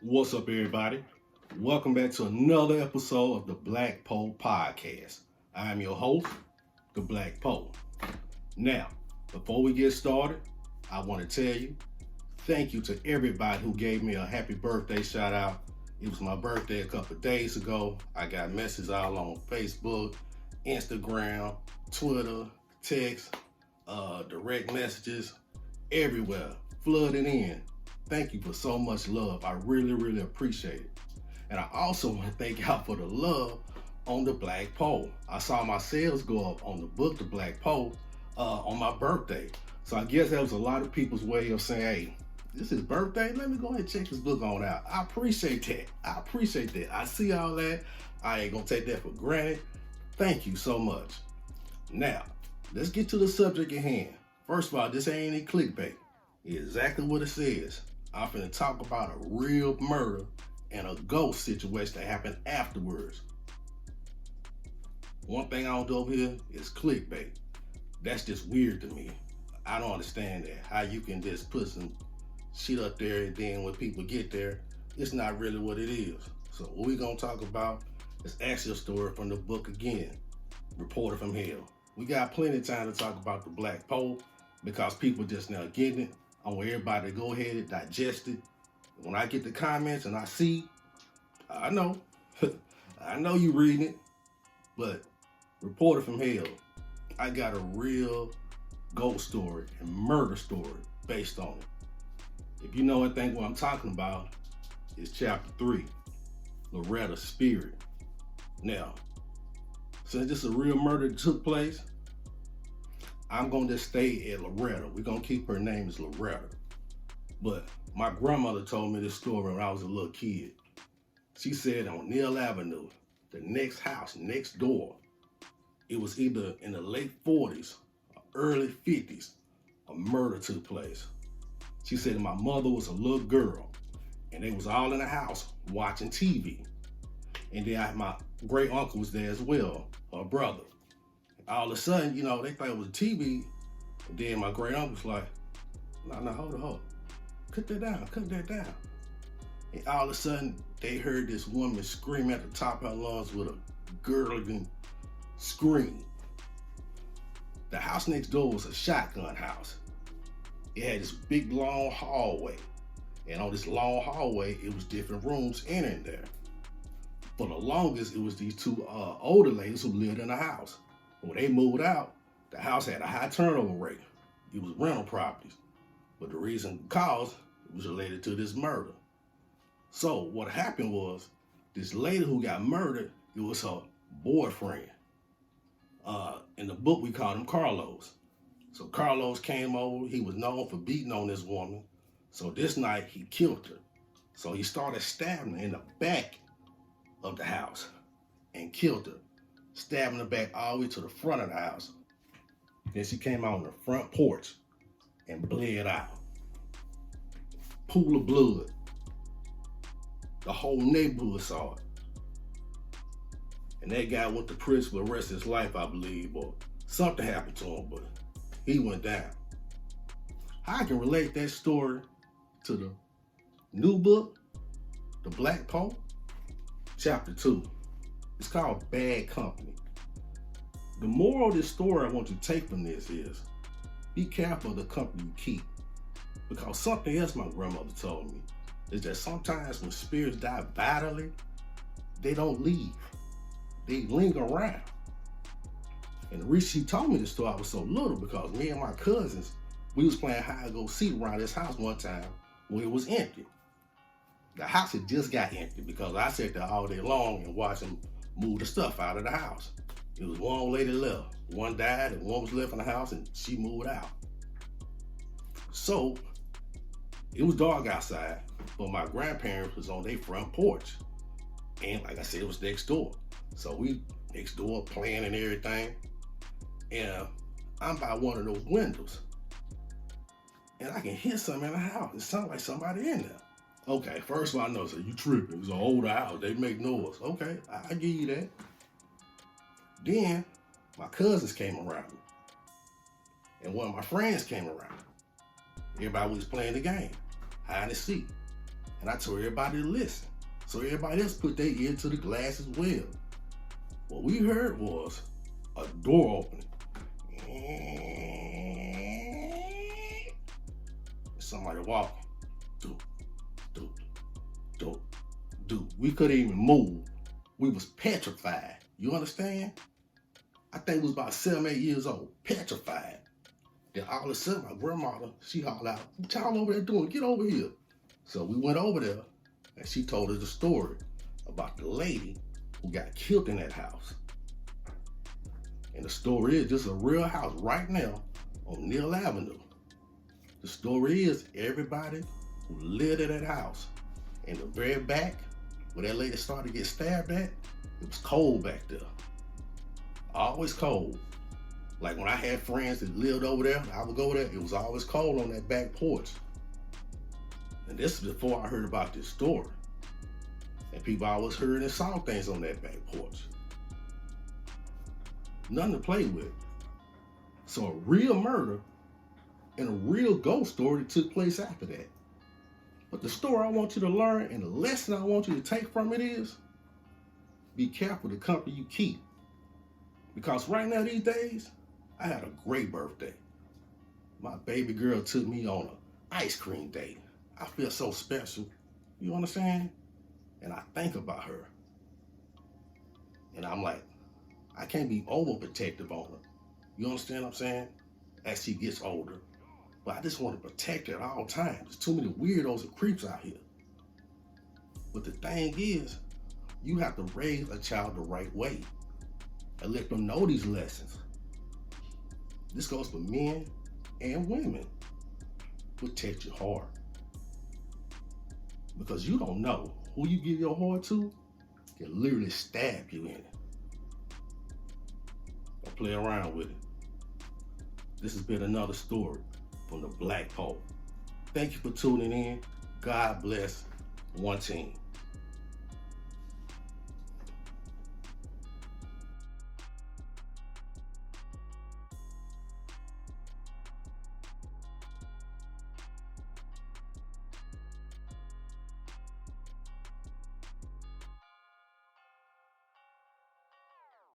What's up, everybody? Welcome back to another episode of the Black P.O.E podcast. I am your host, the Black P.O.E. Now, before we get started, I want to tell you thank you to everybody who gave me a happy birthday shout out. It was my birthday a couple of days ago. I got messages all on Facebook, Instagram, Twitter, text, direct messages, everywhere, flooding in. Thank you for so much love. I really appreciate it. And I also want to thank y'all for the love on the Black P.O.E. I saw my sales go up on the book, The Black P.O.E, on my birthday. So I guess that was a lot of people's way of saying, hey, this is birthday. Let me go ahead and check this book on out. I appreciate that. I see all that. I ain't gonna take that for granted. Thank you so much. Now, let's get to the subject at hand. First of all, this ain't any clickbait. It's exactly what it says. I'm finna talk about a real murder and a ghost situation that happened afterwards. One thing I don't do over here is clickbait. That's just weird to me. I don't understand that. How you can just put some shit up there and then when people get there, it's not really what it is. So what we gonna talk about is actually a story from the book again, Reporter from Hell. We got plenty of time to talk about the Black P.O.E because people just now getting it. I want everybody to go ahead and digest it. When I get the comments and I see, I know, I know you reading it, but Reporter from Hell, I got a real ghost story and murder story based on it. If you know anything what I'm talking about, it's chapter 3, Loretta's Spirit. Now, since this is a real murder that took place, I'm gonna just stay at Loretta. We're gonna keep her name as Loretta. But my grandmother told me this story when I was a little kid. She said on Neal Avenue, the next house next door, it was either in the late 40s or early 50s, a murder took place. She said my mother was a little girl and they was all in the house watching TV. And then my great uncle was there as well, her brother. All of a sudden, they thought it was TV. And then my great uncle was like, no, hold on. Cut that down. And all of a sudden, they heard this woman scream at the top of her lungs with a gurgling scream. The house next door was a shotgun house. It had this big long hallway. And on this long hallway, it was different rooms in there. For the longest, it was these two older ladies who lived in the house. When they moved out, the house had a high turnover rate. It was rental properties. But the reason cause was related to this murder. So what happened was, this lady who got murdered, it was her boyfriend. In the book, we called him Carlos. So Carlos came over. He was known for beating on this woman. So this night, he killed her. So he started stabbing her in the back of the house and killed her, stabbing her back all the way to the front of the house. Then she came out on the front porch and bled out. Pool of blood. The whole neighborhood saw it. And that guy went to prison for the rest of his life, I believe, or something happened to him, but he went down. I can relate that story to the new book, The Black P.O.E, chapter 2. It's called Bad Company. The moral of this story I want you to take from this is, be careful of the company you keep. Because something else my grandmother told me is that sometimes when spirits die vitally, they don't leave. They linger around. And the reason she told me this story, I was so little because me and my cousins, we was playing hide and go seek around this house one time when it was empty. The house had just got empty because I sat there all day long and watched them move the stuff out of the house. It was one old lady left. One died and one was left in the house and she moved out. So it was dark outside, but my grandparents was on their front porch. And like I said, it was next door. So we next door playing and everything. And I'm by one of those windows. And I can hear something in the house. It sounds like somebody in there. Okay, first of all, I know, so you tripping. It was an older house. They make noise. Okay, I give you that. Then my cousins came around me. And one of my friends came around. Everybody was playing the game, hide and seek. And I told everybody to listen. So everybody else put their ear to the glass as well. What we heard was a door opening. Somebody walking. Do. We couldn't even move. We was petrified. You understand? I think we was about 7, 8 years old. Petrified. Then all of a sudden, my grandmother, she hollered out, "What y'all over there doing? Get over here." So we went over there, and she told us the story about the lady who got killed in that house. And the story is, this is a real house right now on Neal Avenue. The story is, everybody who lived in that house, in the very back, where that lady started to get stabbed at, it was cold back there. Always cold. Like when I had friends that lived over there, I would go there, it was always cold on that back porch. And this is before I heard about this story. And people always heard and saw things on that back porch. Nothing to play with. So a real murder and a real ghost story that took place after that. But the story I want you to learn and the lesson I want you to take from it is, be careful the company you keep. Because right now these days, I had a great birthday. My baby girl took me on an ice cream date. I feel so special. You understand? And I think about her. And I'm like, I can't be overprotective on her. You understand what I'm saying? As she gets older. But I just want to protect her at all times. There's too many weirdos and creeps out here. But the thing is, you have to raise a child the right way and let them know these lessons. This goes for men and women. Protect your heart. Because you don't know who you give your heart to can literally stab you in it. Don't play around with it. This has been another story from the Black P.O.E. Thank you for tuning in. God bless. One team.